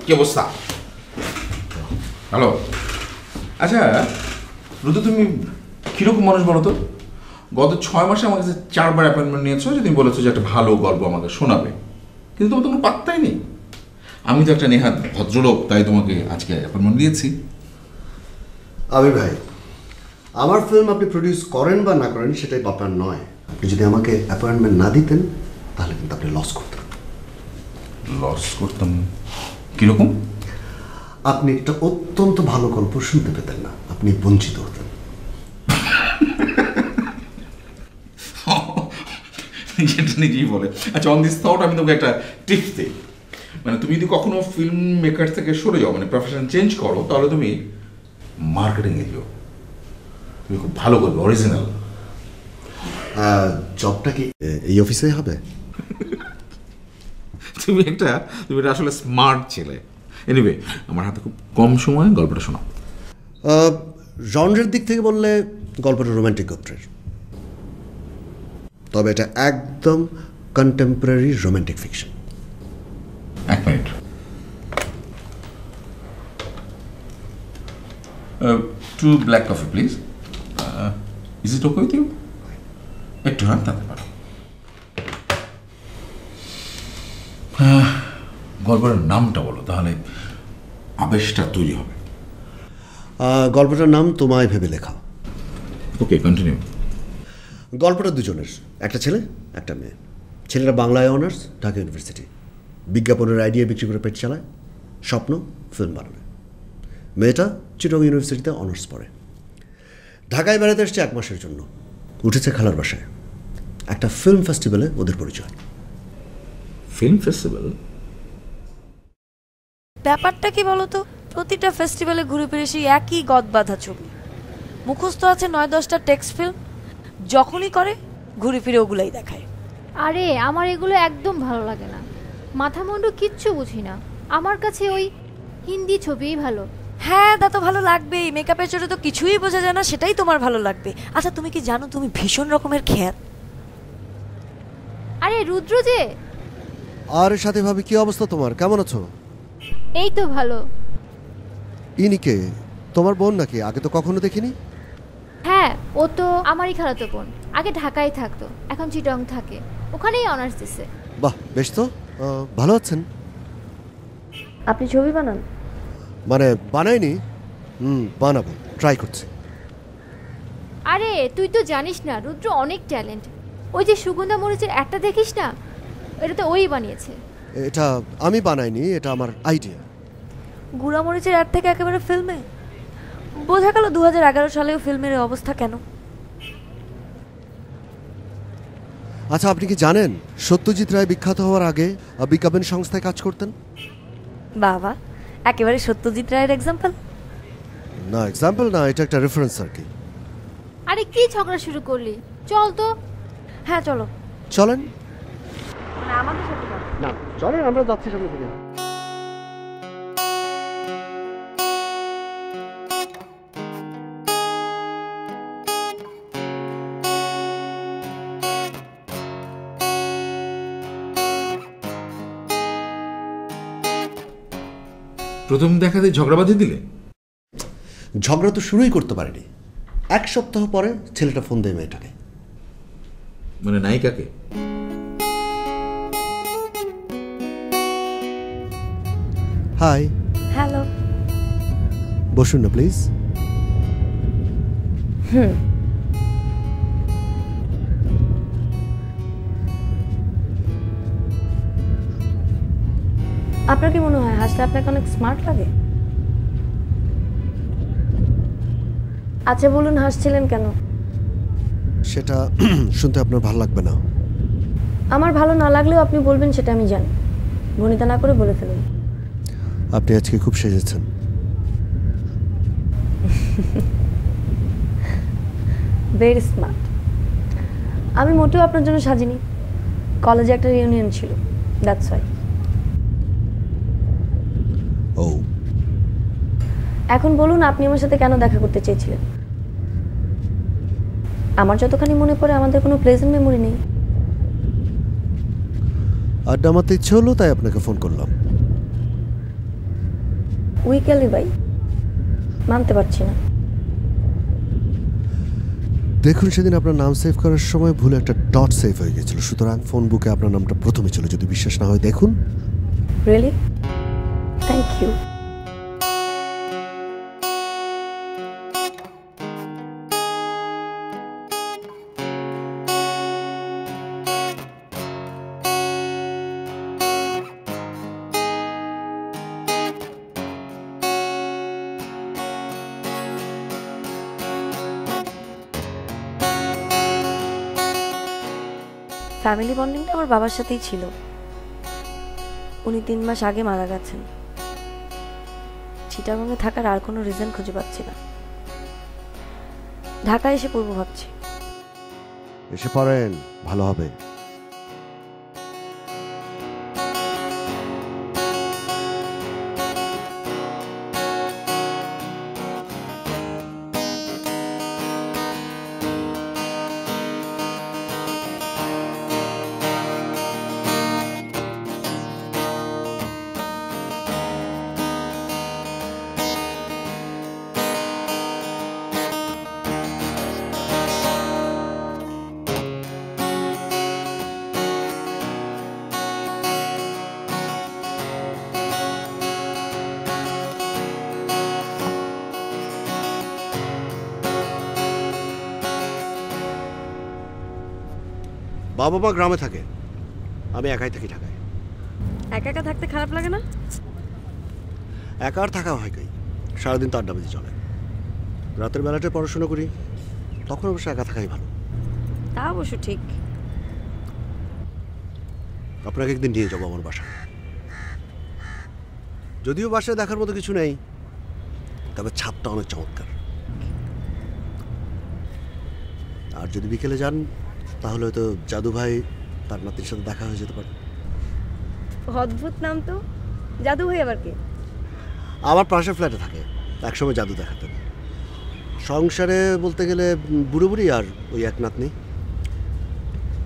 কি অবস্থা? হ্যালো। আচ্ছা রুদু, তুমি কীরকম মানুষ বলো তো? গত 6 মাসে আমার কাছে 4বার অ্যাপয়েন্টমেন্ট নিয়েছো, যে তুমি বলেছো যে একটা ভালো গল্প আমাকে শোনাবে, কিন্তু তোমার তো কোনো পাত্তাই নেই। আমি তো একটা নেহাত ভদ্রলোক, তাই তোমাকে আজকে অ্যাপয়েন্টমেন্ট দিয়েছি। আবির ভাই, আমার ফিল্ম আপনি প্রডিউস করেন বা না করেন সেটাই ব্যাপার নয়। আপনি যদি আমাকে অ্যাপয়েন্টমেন্ট না দিতেন তাহলে কিন্তু আপনি লস করতেন। লস করতাম কীরকম? আপনি একটা অত্যন্ত ভালো গল্প শুনতে পেতেন না, আপনি বঞ্চিত হতেন। যেটা নিজেই বলে। আচ্ছা, অন দিস থট আমি তোমাকে একটা টিপস দিই। মানে তুমি যদি কখনো ফিল্ম মেকার থেকে সরে যাও, মানে প্রফেশন চেঞ্জ করো, তাহলে তুমি মার্কেটিংয়ে যাও। তুমি খুব ভালো করবে, অরিজিনাল। জবটা কি এই অফিসেই হবে? তুমি এটা আসলে স্মার্ট ছেলে। এনিওয়ে, আমার হাতে খুব কম সময়, গল্পটা শোনাও। জনরের দিক থেকে বললে গল্পটা রোমান্টিক গোত্রের, তবে এটা একদম কন্টেম্পোরারি রোমান্টিক ফিকশন। এক minute. 2 black coffee please. Is it okay with you? একটু হ্যাঁ থাকতে পারো। গল্পের নামটা বলো, তাহলে আবেশটা তৈরি হবে। গল্পটার নাম তোমায় ভেবে লেখা। ওকে, কন্টিনিউ। গল্পটা দুজনের, একটা ছেলে একটা মেয়ে। ছেলেরা বাংলায় অনার্স, ঢাকা ইউনিভার্সিটি। বিজ্ঞাপনের আইডিয়া বিক্রি করে পেট চালায়, স্বপ্ন ফিল্ম বানাবে। মেয়েটা চিটং ইউনিভার্সিটিতে অনার্স পড়ে। ঢাকায় বেড়াতে এসছে 1 মাসের জন্য, উঠেছে খালার বাসায়। একটা ফিল্ম ফেস্টিভ্যালে ওদের পরিচয়। Film festival? ব্যাপারটা কি বলতো? প্রতিটা ফেস্টিভ্যালে ঘুরে ফিরে সেই একই গদবাঁধা ছবি, মুখস্থ আছে 9-10টা টেক্সট ফিল্ম, যখনই করে ঘুরে ফিরে ওগুলাই দেখায়। আরে আমার এগুলো একদম ভালো লাগে না, মাথা মুন্ডু কিচ্ছু বুঝি না। আমার কাছে ওই হিন্দি ছবিই ভালো। হ্যাঁ, তা তো ভালো লাগবেই, মেকআপের চোটে তো কিছুই বোঝা যায় না, সেটাই তোমার ভালো লাগবে। আচ্ছা, তুমি কি জানো তুমি ভীষণ রকমের খ্যাত? আরে রুদ্র যে। আর সাথে ভাবি, কি অবস্থা তোমার? কেমন আছো? এই তো ভালো। ইনিকে তোমার বোন নাকি? আগে তো কখনো দেখিনি। হ্যাঁ, ও তো আমারই খালাতো বোন। আগে ঢাকায় থাকতো, এখন চিটং থাকে, ওখানেই অনার্স দিছে। বাহ, বেশ তো। ভালো আছেন? আপনি ছবি বানান? মানে বানাইনি, বানাবো, ট্রাই করছি। আরে তুই তো জানিস না, রুদ্র অনেক ট্যালেন্ট। ওই যে সুগন্ধা মরিচের একটা দেখিস না, এটা তো ওই বানিয়েছে। এটা আমি বানাইনি, এটা আমার আইডিয়া। গুঁড়া মরিচের অ্যাড থেকে একেবারে ফিল্মে? বোঝা গেল 2011 সালেও ফিল্মের অবস্থা কেন। আচ্ছা, আপনি কি জানেন সত্যজিৎ রায় বিখ্যাত হওয়ার আগে বিজ্ঞাপন সংস্থায় কাজ করতেন? বাবা, একেবারে সত্যজিৎ রায়ের এক্সাম্পল। না, এক্সাম্পল না, এটা একটা রেফারেন্স আর কি। আরে কি ঝগড়া শুরু করলি? চল তো। হ্যাঁ চলো। চলেন। আমাদের সাথে না, চলেন, আমরা যাচ্ছি সামনে থেকে। প্রথম দেখাতে ঝগড়া বাঁধিয়ে দিলে? ঝগড়া তো শুরুই করতে পারেনি। 1 সপ্তাহ পরে ছেলেটা ফোন দেয় মেয়েটাকে। মানে নায়িকাকে? হাই। হ্যালো। বসুন না প্লিজ। আপনার কি মনে হয় হাসলে আপনাকে অনেক স্মার্ট লাগে? আচ্ছা বলুন, হাসছিলেন কেন? সেটা শুনতে আপনার ভালো লাগবে না। আমার ভালো না লাগলেও আপনি বলবেন, সেটা আমি জানি। ভনিতা না করে বলে ফেলুন। আপনি আজকে খুব সেজেছেন। Very smart. আমি মোটেও আপনার জন্য সাজিনি, কলেজে একটা রিউনিয়ন ছিল, দ্যাটস ওয়াই। ও, এখন বলুন, আপনি আমার সাথে কেন দেখা করতে চেয়েছিলেন? আমার যতখানি মনে পড়ে আমাদের কোনো প্লেজেন্ট মেমোরি নেই। আড্ডা মারতে ইচ্ছে হলো, তাই আপনাকে ফোন করলাম। উইকেলি ভাই, মানতে পারছি না। দেখুন, সেদিন আপনার নাম সেভ করার সময় ভুলে একটা ডট সেভ হয়ে গেছিল, সুতরাং ফোন বুকে আপনার নামটা প্রথমে ছিল। যদি বিশ্বাস না হয় দেখুন। রিয়েলি? Thank you. ফ্যামিলি বন্ডিংটা আমার বাবার সাথেই ছিল। উনি 3 মাস আগে মারা গেছেন। চিটাগংয়ে থাকার আর কোনো রিজন খুঁজে পাচ্ছি না। ঢাকায় এসে পড়বো ভাবছি। এসে পড়েন, ভালো হবে। বাবা মা গ্রামে থাকে, আমি একাই থাকি ঢাকায়। একা একা থাকতে খারাপ লাগে না? একা আর থাকা হয় কই, সারাদিন তো আড্ডাবাজি চলে। রাতের বেলাটা পড়াশোনা করি, তখন অবশ্য একা থাকাই ভালো। তা অবশ্য ঠিক। আপনাকে একদিন নিয়ে যাবো আমার বাসায়। যদিও বাসায় দেখার মতো কিছু নেই, তবে ছাদটা অনেক চমৎকার। আর যদি বিকেলে যান তাহলে হয়তো জাদু ভাই তার নাতির সাথে দেখা হয়ে যেতে পারে। অদ্ভুত নাম তো, জাদু ভাই আবার কে? আমার পাশের ফ্ল্যাটে থাকে, একসময় জাদু দেখাতেন। সংসারে বলতে গেলে বুড়ো বুড়ি আর ওই এক নাতনি।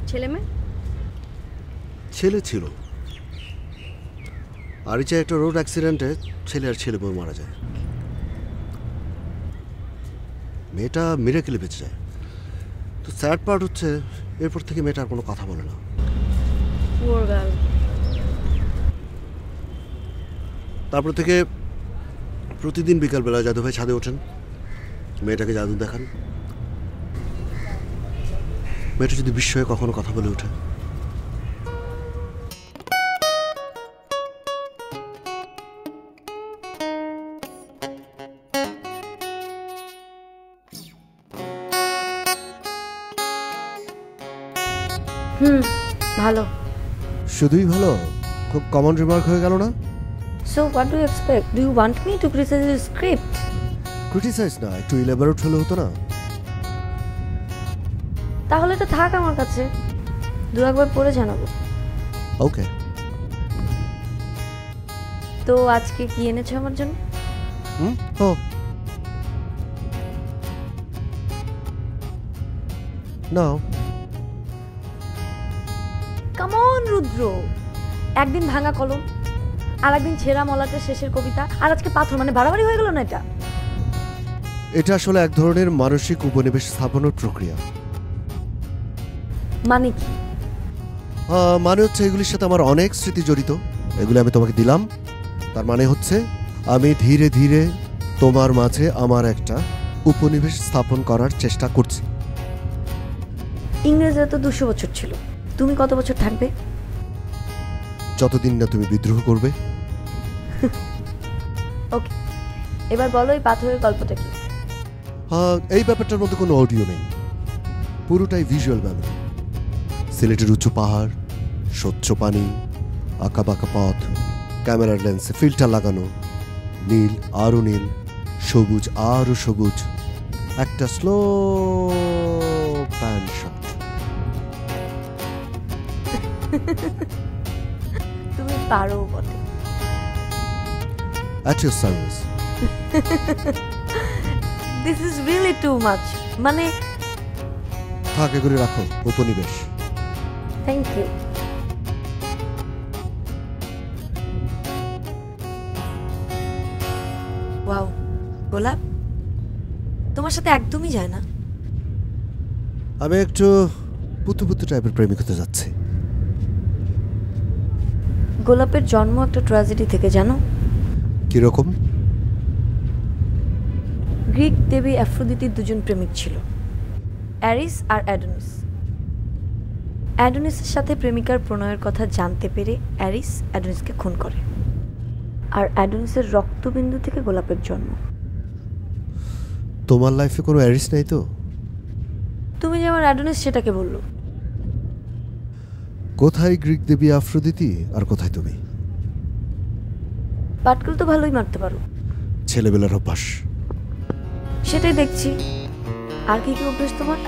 ছেলে মেয়ে? ছেলে ছিল, আর এই যে একটা রোড অ্যাক্সিডেন্টে ছেলে আর ছেলে বউ মারা যায়। মেয়েটা মিরাকেলে বেঁচে যায়। তো স্যাড পার্ট হচ্ছে এরপর থেকে মেয়েটা আর কোনো কথা বলে না। Poor girl. তারপর থেকে প্রতিদিন বিকালবেলা জাদু ভাই ছাদে ওঠেন, মেয়েটাকে জাদু দেখান। মেয়েটা যদি বিস্ময়ে কখনো কথা বলে ওঠে, ভালো। শুধুই ভালো? খুব কমন রিমার্ক হয়ে গেল না? So what do you expect? Do you want me to criticize the script? Criticise না, একটু ইলাবোরেট হলে হতো না? তাহলে এটা থাক আমার কাছে, 2-একবার পড়ে জানাবো। ওকে। তো আজকে কি এনেছো আমার জন্য? ও নাও। কাম অন রুদ্র, একদিন ভাঙা কলম, আর একদিন ছেঁড়া মলাটের শেষের কবিতা, আর আজকে পাথর, মানে বাড়াবাড়ি হয়ে গেল না এটা? এটা আসলে এক ধরনের মানসিক উপনিবেশ স্থাপনের প্রক্রিয়া। মানে কি? মানে হচ্ছে এগুলির সাথে আমার অনেক স্মৃতি জড়িত, এগুলি আমি তোমাকে দিলাম। তার মানে হচ্ছে আমি ধীরে ধীরে তোমার মাঝে আমার একটা উপনিবেশ স্থাপন করার চেষ্টা করছি। ইংরেজরা তো 200 বছর ছিল, তুমি কত বছর থাকবে? যতদিন না তুমি বিদ্রোহ করবে। ওকে, এবার বলো এই পাথরের গল্পটা কি? এই ব্যাপারটার মধ্যে কোনো অডিও নেই, পুরোটাই ভিজুয়াল মেমোরি। সিলেটের উঁচু পাহাড়, স্বচ্ছ পানি, আঁকা বাঁকা পথ, ক্যামেরার লেন্সে ফিল্টার লাগানো, নীল আরও নীল, সবুজ আরও সবুজ, একটা স্লো প্যান শট। তুমি পারো বটে। At your service. This is really too much. মানে থাক, এগুলি রাখো, উপনিবেশ। Thank you. গোলাপ, তোমার সাথে একদমই যায় না। আমি একটু পুতু পুতু টাইপের প্রেমিক হতে যাচ্ছি। গোলাপের জন্ম একটা ট্র্যাজেডি থেকে, জানো? কিরকম? গ্রিক দেবী অ্যাফ্রোদিটির দুজন প্রেমিক ছিল, অ্যারিস আর অ্যাডোনিস। অ্যাডোনিসের সাথে প্রেমিকার প্রণয়ের কথা জানতে পেরে অ্যারিস অ্যাডোনিসকে খুন করে, আর অ্যাডোনিসের রক্তবিন্দু থেকে গোলাপের জন্ম। তোমার লাইফে কোনো অ্যারিস নাই তো? তুমি যেমন অ্যাডোনিস সেটাকে বললো। কোথায় গ্রিক দেবী আফ্রোদিতি আর কোথায় তুমি? পাটকেল তো ভালোই মারতে পারো। ছেলেবেলার অভ্যাস। সেটাই দেখছি। আর কি কি অভ্যাস তোমার?